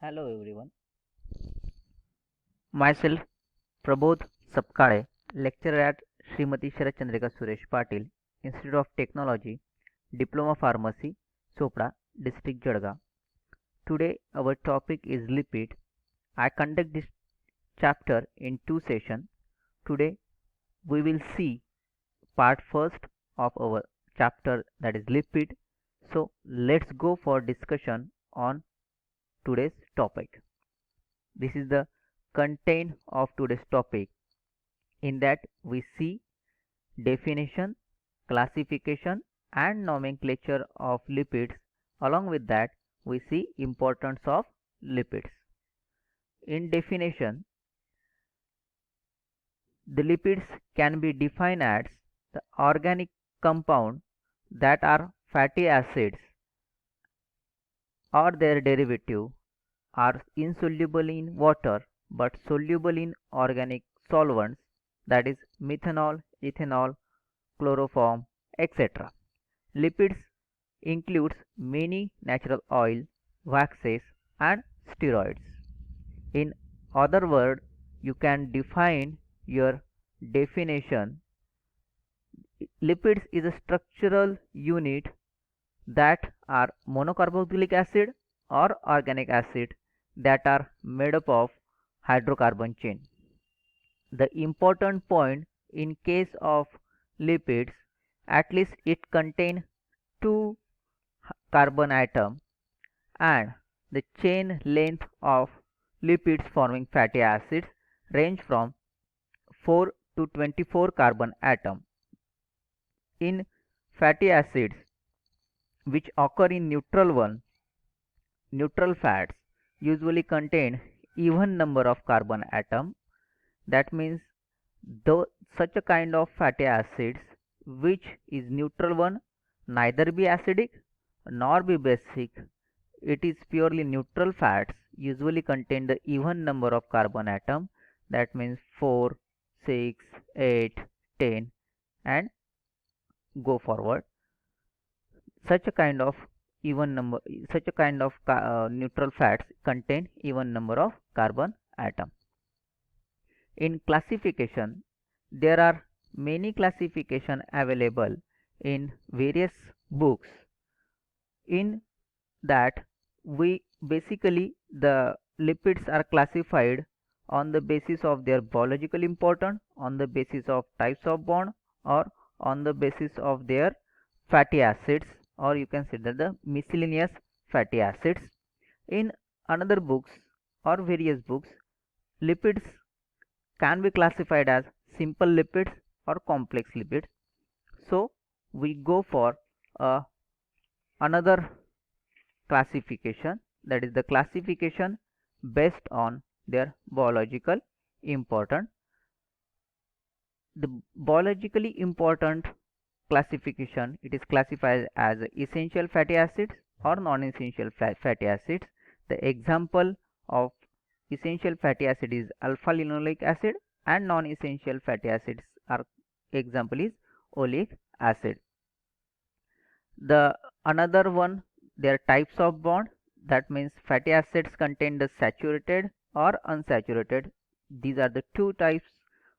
Hello everyone, myself Prabodh Sapkale, lecturer at Srimati Sharachandrika Suresh Patil, Institute of Technology, Diploma Pharmacy, Sopra, District Jadgaon. Today our topic is lipid. I conduct this chapter in two sessions. Today we will see part first of our chapter, that is lipid. So let's go for discussion on today's topic. This is the content of today's topic. In that we see definition, classification and nomenclature of lipids. Along with that we see importance of lipids. In definition, the lipids can be defined as the organic compound that are fatty acids or their derivative are insoluble in water but soluble in organic solvents, that is methanol, ethanol, chloroform, etc. Lipids includes many natural oils, waxes and steroids. In other words, you can define your definition. Lipids is a structural unit that are monocarboxylic acid or organic acid that are made up of hydrocarbon chain. The important point in case of lipids, at least it contains two carbon atom, and the chain length of lipids forming fatty acids range from 4 to 24 carbon atom. In fatty acids which occur in neutral fats usually contain even number of carbon atom. That means though such a kind of fatty acids which is neutral one, neither be acidic nor be basic, it is purely neutral fats usually contain the even number of carbon atom, that means 4, 6, 8, 10 and go forward. Such a kind of even number, such a kind of neutral fats contain even number of carbon atom. In classification, there are many classification available in various books. In that we basically the lipids are classified on the basis of their biological importance, on the basis of types of bond, or on the basis of their fatty acids, or you can say that the miscellaneous fatty acids. In another books or various books, lipids can be classified as simple lipids or complex lipids. So we go for another classification, that is the classification based on their biological importance. The biologically important classification, it is classified as essential fatty acids or non-essential fatty acids. The example of essential fatty acid is alpha linoleic acid and non-essential fatty acids are example is oleic acid. The another one, their types of bond, that means fatty acids contain the saturated or unsaturated. These are the two types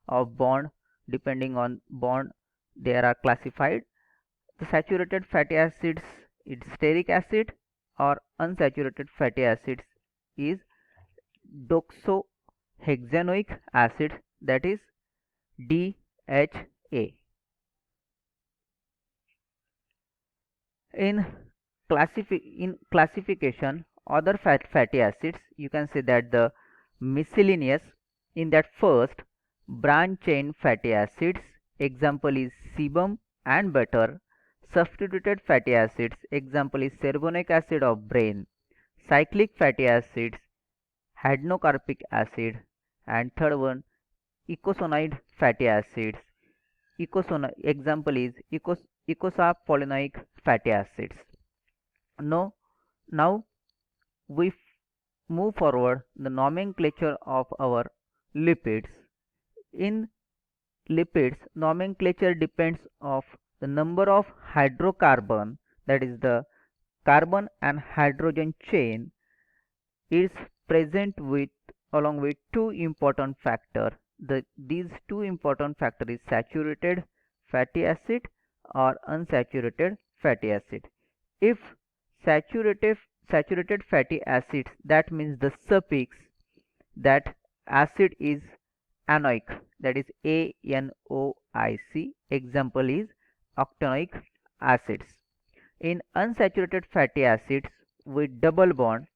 of bond. Depending on bond they are classified. The saturated fatty acids is stearic acid or unsaturated fatty acids is doxohexanoic acid, that is DHA. In classification other fatty acids, you can say that the miscellaneous, in that first branch chain fatty acids, example is sebum and butter. Substituted fatty acids, example is carbonic acid of brain. Cyclic fatty acids, hydrocarbic acid. And third one, eicosanoid fatty acids. Example is eicosapolenoic fatty acids. Now we move forward the nomenclature of our lipids. In lipids, nomenclature depends of the number of hydrocarbon, that is the carbon and hydrogen chain is present with along with two important factor. These two important factor is saturated fatty acid or unsaturated fatty acid. If saturated saturated fatty acids, that means the suffix that acid is anoic, that is ANOIC. Example is octanoic acids. In unsaturated fatty acids with double bond,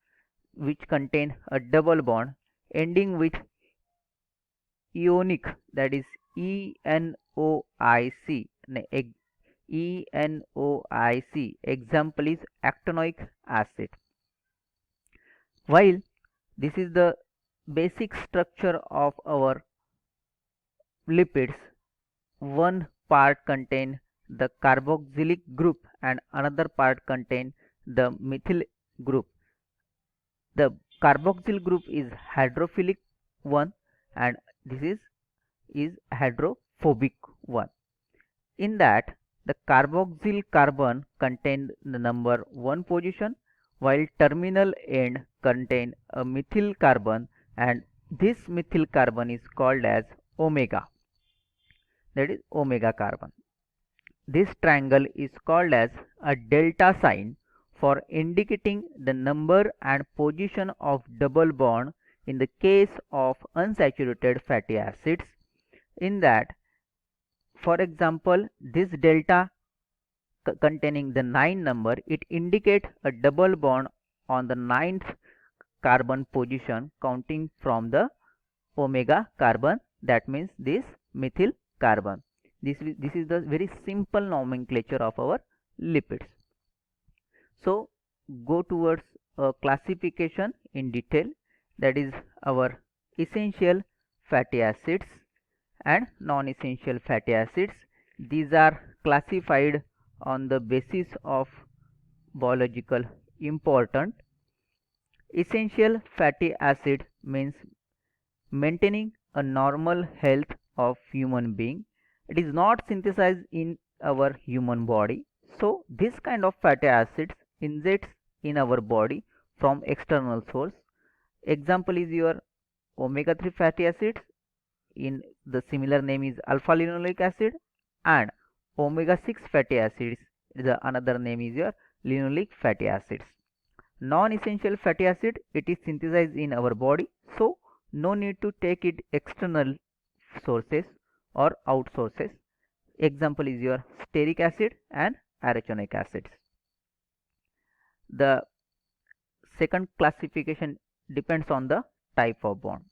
which contain a double bond ending with ionic, that is ENOIC. ENOIC. Example is actinoic acid. While this is the basic structure of our lipids, one part contain the carboxylic group and another part contain the methyl group. The carboxyl group is hydrophilic one and this is hydrophobic one. In that, the carboxyl carbon contain the number 1 position, while terminal end contain a methyl carbon, and this methyl carbon is called as omega, that is omega carbon. This triangle is called as a delta sign for indicating the number and position of double bond in the case of unsaturated fatty acids. In that, for example, this delta containing the 9 number, it indicates a double bond on the ninth carbon position counting from the omega carbon, that means this methyl carbon. This is the very simple nomenclature of our lipids. So go towards a classification in detail, that is our essential fatty acids and non-essential fatty acids. These are classified on the basis of biological important. Essential fatty acid means maintaining a normal health of human being. It is not synthesized in our human body. So this kind of fatty acids injects in our body from external source. Example is your omega-3 fatty acids, in the similar name is alpha linoleic acid, and omega-6 fatty acids, the another name is your linoleic fatty acids. Non-essential fatty acid, it is synthesized in our body, so no need to take it external sources or out sources. Example is your stearic acid and arachidonic acids. The second classification depends on the type of bond.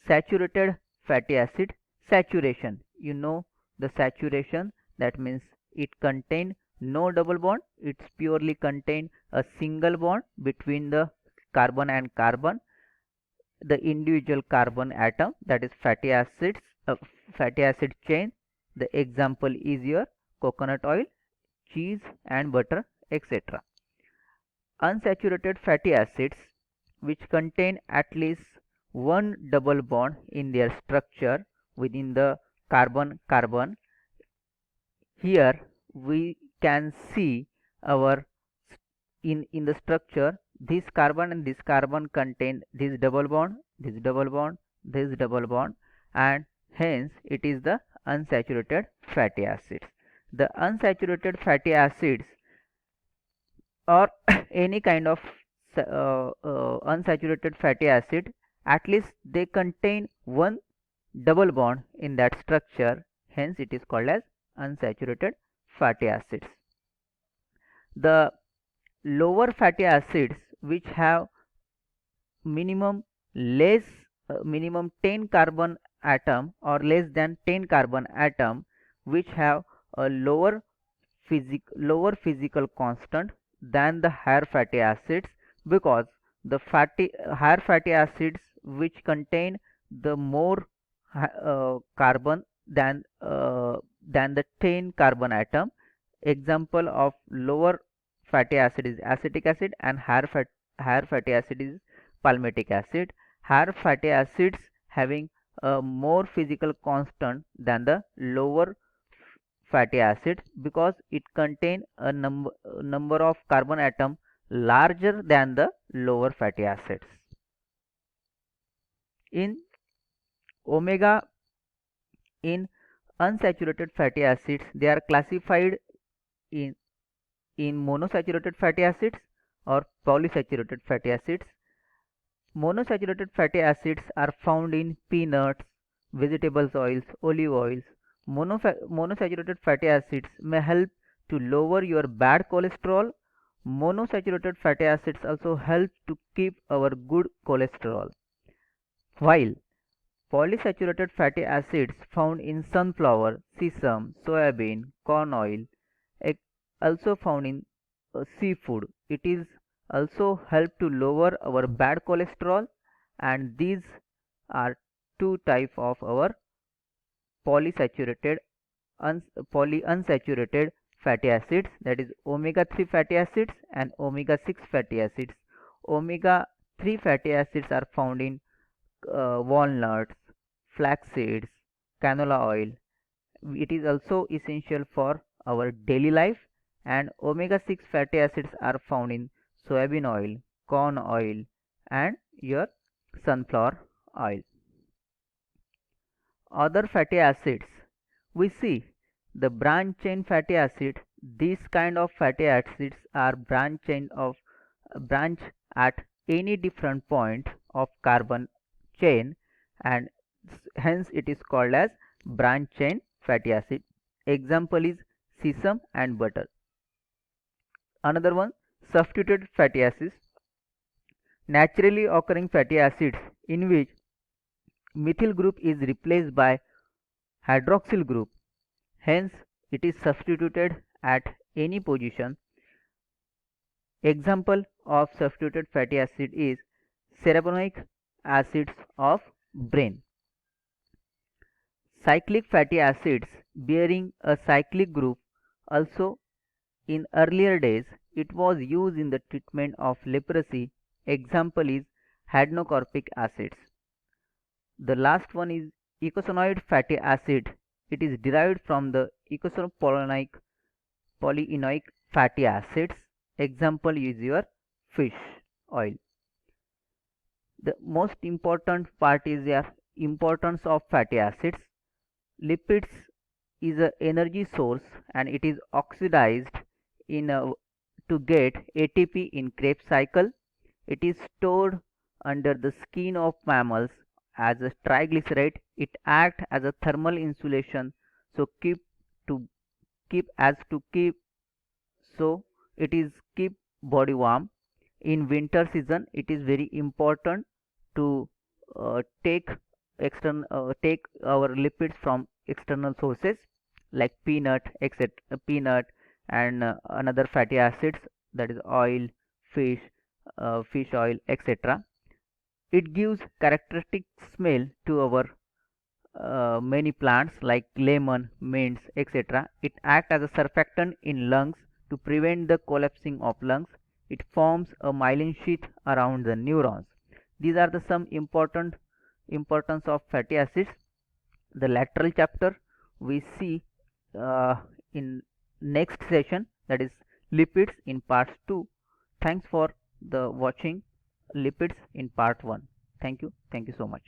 Saturated fatty acid, saturation, you know the saturation, that means it contain no double bond, it's purely contain a single bond between the carbon and carbon, the individual carbon atom, that is fatty acids, fatty acid chain. The example is your coconut oil, cheese and butter, etc. Unsaturated fatty acids, which contain at least one double bond in their structure within the carbon-carbon. Here we can see our in the structure, this carbon and this carbon contain this double bond, this double bond, this double bond, and hence it is the unsaturated fatty acids. The unsaturated fatty acids or any kind of unsaturated fatty acid, at least they contain one double bond in that structure, hence it is called as unsaturated fatty acids. The lower fatty acids which have minimum less minimum 10 carbon atom or less than 10 carbon atom, which have a lower physical constant than the higher fatty acids, because the higher fatty acids which contain the more carbon than the 10 carbon atom. Example of lower fatty acid is acetic acid, and higher fatty acid is palmitic acid. Higher fatty acids having a more physical constant than the lower fatty acids, because it contain a number of carbon atom larger than the lower fatty acids. In omega in unsaturated fatty acids, they are classified in monosaturated fatty acids or polysaturated fatty acids. Monosaturated fatty acids are found in peanuts, vegetables oils, olive oils. Monosaturated fatty acids may help to lower your bad cholesterol. Monosaturated fatty acids also help to keep our good cholesterol. While polysaturated fatty acids found in sunflower, sesame, soybean, corn oil, also found in seafood. It is also help to lower our bad cholesterol, and these are two type of our polysaturated polyunsaturated fatty acids, that is omega 3 fatty acids and omega 6 fatty acids. Omega 3 fatty acids are found in walnuts, flax seeds, canola oil. It is also essential for our daily life, and omega 6 fatty acids are found in soybean oil, corn oil, and your sunflower oil. Other fatty acids, we see the branch chain fatty acid. These kind of fatty acids are branch at any different point of carbon chain, and hence it is called as branch chain fatty acid. Example is sesame and butter. Another one, substituted fatty acids, naturally occurring fatty acids in which methyl group is replaced by hydroxyl group, hence it is substituted at any position. Example of substituted fatty acid is cerabonic acids of brain. Cyclic fatty acids bearing a cyclic group, also in earlier days it was used in the treatment of leprosy. Example is hydrocorpic acids. The last one is eicosanoid fatty acid. It is derived from the eicosanopolyenoic fatty acids. Example is your fish oil. The most important part is the importance of fatty acids. Lipids is an energy source and it is oxidized to get ATP in Krebs cycle. It is stored under the skin of mammals as a triglyceride. It acts as a thermal insulation, so to keep so it is keep body warm. In winter season it is very important to take take our lipids from external sources like peanut, etc. Peanut and another fatty acids, that is oil, fish, fish oil, etc. It gives characteristic smell to our many plants like lemon, mints, etc. It acts as a surfactant in lungs to prevent the collapsing of lungs. It forms a myelin sheath around the neurons. These are the some importance of fatty acids. The lateral chapter we see in next session, that is lipids in part 2. Thanks for the watching lipids in part 1. Thank you so much.